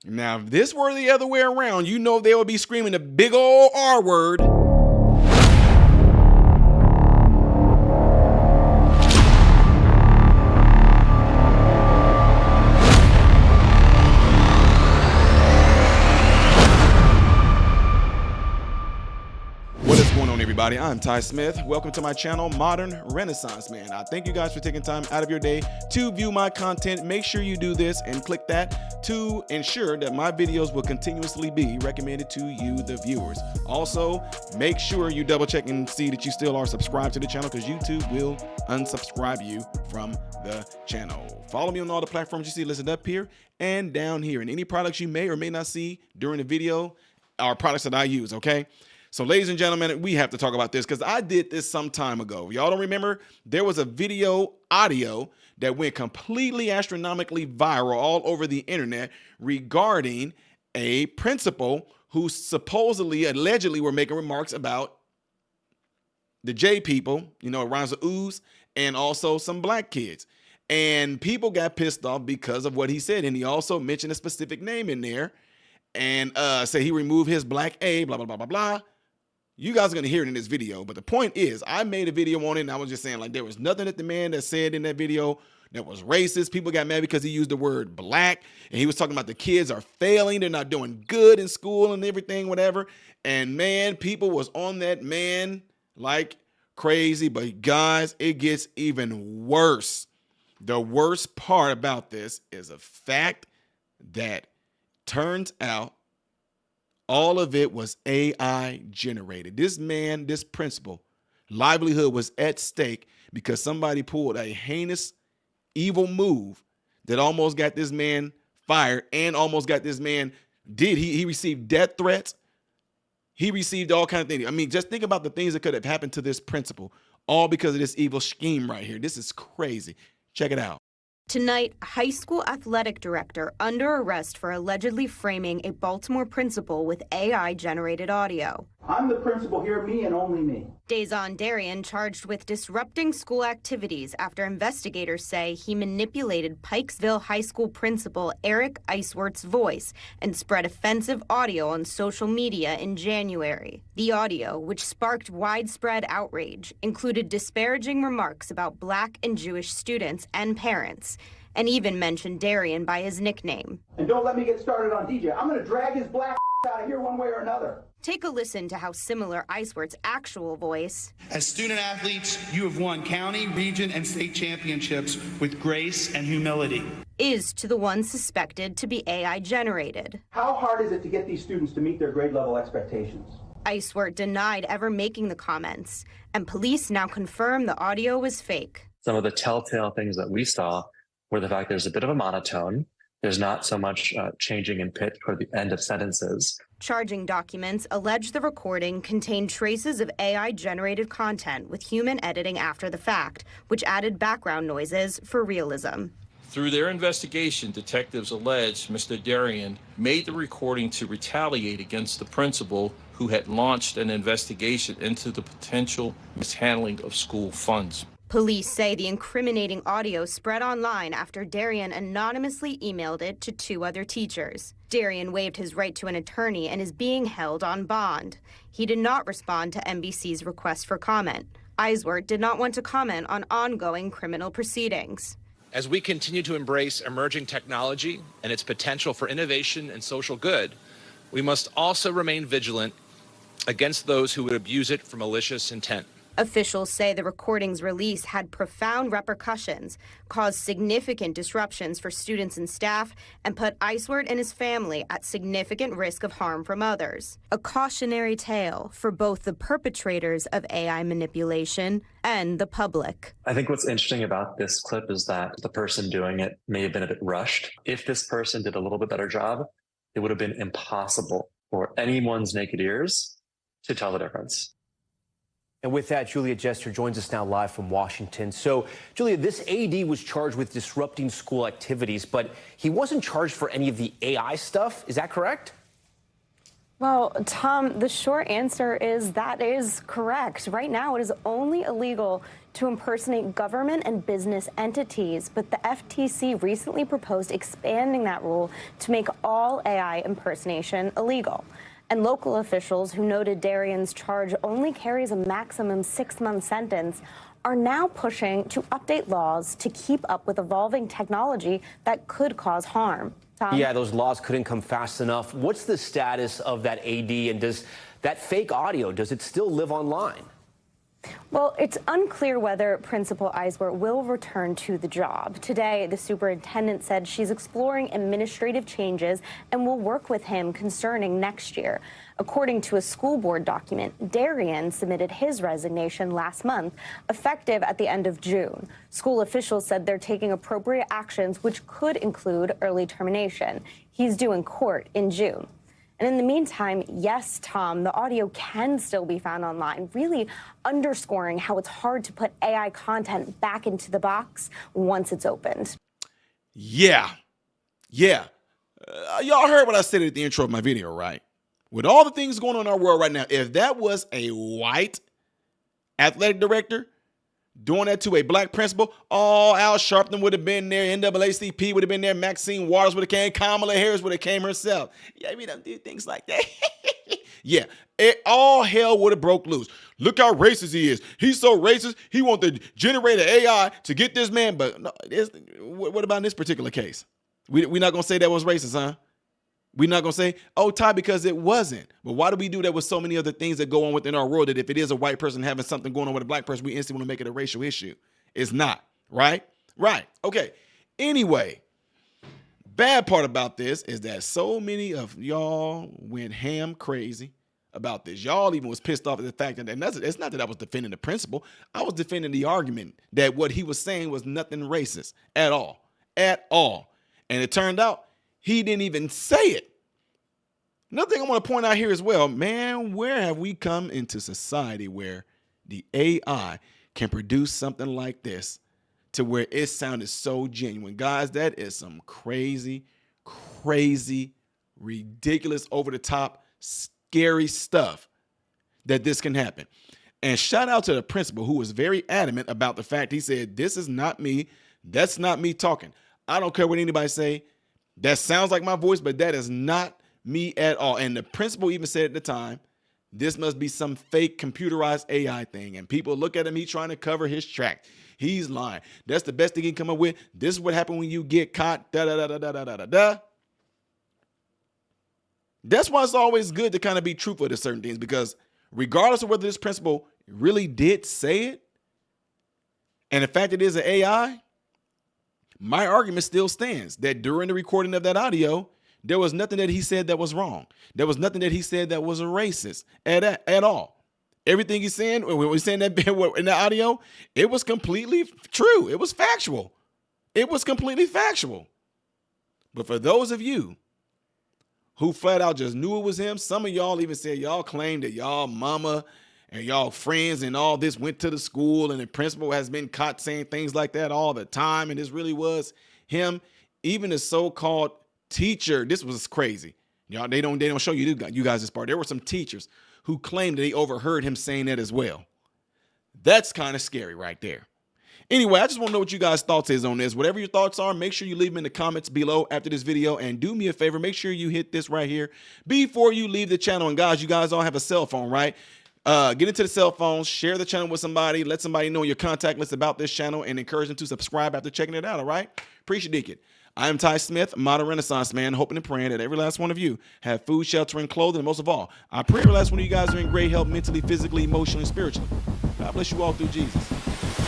Now, if this were the other way around, you know they would be screaming the big old R word. What is going on, everybody? I'm Ty Smith. Welcome to my channel, Modern Renaissance Man. I thank you guys for taking time out of your day to view my content. Make sure you do this and click that to ensure that my videos will continuously be recommended to you, the viewers. Also, make sure you double check and see that you still are subscribed to the channel, because YouTube will unsubscribe you from the channel. Follow me on all the platforms you see listed up here and down here. And any products you may or may not see during the video are products that I use, okay? So, ladies and gentlemen, we have to talk about this because I did this some time ago. Y'all don't remember? There was a audio that went completely astronomically viral all over the internet regarding a principal who supposedly, allegedly, were making remarks about the J people, you know, it rhymes with ooze, and also some black kids. And people got pissed off because of what he said. And he also mentioned a specific name in there and said he removed his black A, blah, blah, blah, blah, blah. You guys are going to hear it in this video, but the point is I made a video on it, and I was just saying, like, there was nothing that the man that said in that video that was racist. People got mad because he used the word black, and he was talking about the kids are failing, they're not doing good in school and everything, whatever. And man, people was on that man like crazy. But guys, it gets even worse. The worst part about this is a fact that turns out all of it was AI generated. This man, this principal, livelihood was at stake because somebody pulled a heinous, evil move that almost got this man fired and almost got this man he received death threats. He received all kinds of things. I mean, just think about the things that could have happened to this principal, all because of this evil scheme right here. This is crazy. Check it out. Tonight, a high school athletic director under arrest for allegedly framing a Baltimore principal with AI-generated audio. I'm the principal here, me and only me. Dazon Darian charged with disrupting school activities after investigators say he manipulated Pikesville High School principal Eric Eiswert's voice and spread offensive audio on social media in January. The audio, which sparked widespread outrage, included disparaging remarks about Black and Jewish students and parents, and even mentioned Darian by his nickname. And don't let me get started on DJ. I'm going to drag his black out of here one way or another. Take a listen to how similar Eiswert's actual voice. As student athletes, you have won county, region, and state championships with grace and humility. Is to the one suspected to be AI generated. How hard is it to get these students to meet their grade level expectations? Eiswert denied ever making the comments, and police now confirm the audio was fake. Some of the telltale things that we saw were the fact there's a bit of a monotone. There's not so much changing in pitch toward the end of sentences. Charging documents allege the recording contained traces of AI-generated content with human editing after the fact, which added background noises for realism. Through their investigation, detectives alleged Mr. Darian made the recording to retaliate against the principal who had launched an investigation into the potential mishandling of school funds. Police say the incriminating audio spread online after Darian anonymously emailed it to two other teachers. Darian waived his right to an attorney and is being held on bond. He did not respond to NBC's request for comment. Eiswert did not want to comment on ongoing criminal proceedings. As we continue to embrace emerging technology and its potential for innovation and social good, we must also remain vigilant against those who would abuse it for malicious intent. Officials say the recording's release had profound repercussions, caused significant disruptions for students and staff, and put Eiswert and his family at significant risk of harm from others. A cautionary tale for both the perpetrators of AI manipulation and the public. I think what's interesting about this clip is that the person doing it may have been a bit rushed. If this person did a little bit better job, it would have been impossible for anyone's naked ears to tell the difference. And with that, Julia Jester joins us now live from Washington. So, Julia, this AD was charged with disrupting school activities, but he wasn't charged for any of the AI stuff. Is that correct? Well, Tom, the short answer is that is correct. Right now, it is only illegal to impersonate government and business entities, but the FTC recently proposed expanding that rule to make all AI impersonation illegal. And local officials who noted Darian's charge only carries a maximum 6-month sentence are now pushing to update laws to keep up with evolving technology that could cause harm. Tom? Yeah, those laws couldn't come fast enough. What's the status of that AD, and does that fake audio, does it still live online? Well, it's unclear whether Principal Eiswert will return to the job. Today, the superintendent said she's exploring administrative changes and will work with him concerning next year. According to a school board document, Darian submitted his resignation last month, effective at the end of June. School officials said they're taking appropriate actions, which could include early termination. He's due in court in June. And in the meantime, yes, Tom, the audio can still be found online, really underscoring how it's hard to put AI content back into the box once it's opened. Yeah. Y'all heard what I said at the intro of my video, right? With all the things going on in our world right now, if that was a white athletic director doing that to a black principal, Al Sharpton would have been there, NAACP would have been there, Maxine Waters would have came, Kamala Harris would have came herself. Yeah, we don't do things like that. Yeah, all hell would have broke loose. Look how racist he is. He's so racist, he wants to generate an AI to get this man. But no, what about in this particular case? We're not going to say that was racist, huh? We're not going to say, oh, Ty, because it wasn't. But why do we do that with so many other things that go on within our world that if it is a white person having something going on with a black person, we instantly want to make it a racial issue? It's not, right? Right. Okay. Anyway, bad part about this is that so many of y'all went ham crazy about this. Y'all even was pissed off at the fact that, and it's not that I was defending the principle. I was defending the argument that what he was saying was nothing racist at all. At all. And it turned out he didn't even say it. Another thing I want to point out here as well, man, where have we come into society where the AI can produce something like this to where it sounded so genuine? Guys, that is some crazy, ridiculous, over-the-top, scary stuff that this can happen. And shout out to the principal who was very adamant about the fact he said, this is not me. That's not me talking. I don't care what anybody say. That sounds like my voice, but that is not me at all. And the principal even said at the time, this must be some fake computerized AI thing. And people look at him, he's trying to cover his track. He's lying. That's the best thing he can come up with. This is what happened when you get caught. That's why it's always good to kind of be truthful to certain things, because regardless of whether this principal really did say it, and the fact it is an AI, my argument still stands that during the recording of that audio, there was nothing that he said that was wrong. There was nothing that he said that was a racist at all. Everything he's saying, when we're saying that in the audio, it was completely true. It was factual. It was completely factual. But for those of you who flat out just knew it was him, some of y'all even said y'all claimed that y'all mama and y'all friends and all this went to the school and the principal has been caught saying things like that all the time, and this really was him. Even the so-called teacher, this was crazy. Y'all, they don't show you guys this part. There were some teachers who claimed that they overheard him saying that as well. That's kind of scary right there. Anyway, I just want to know what you guys' thoughts is on this. Whatever your thoughts are, make sure you leave them in the comments below after this video, and do me a favor, make sure you hit this right here before you leave the channel. And guys, you guys all have a cell phone, right? Get into the cell phones, share the channel with somebody, let somebody know your contact list about this channel, and encourage them to subscribe after checking it out, all right? Appreciate it. I am Ty Smith, modern Renaissance man, hoping and praying that every last one of you have food, shelter, and clothing, and most of all, I pray every last one of you guys are in great health mentally, physically, emotionally, and spiritually. God bless you all through Jesus.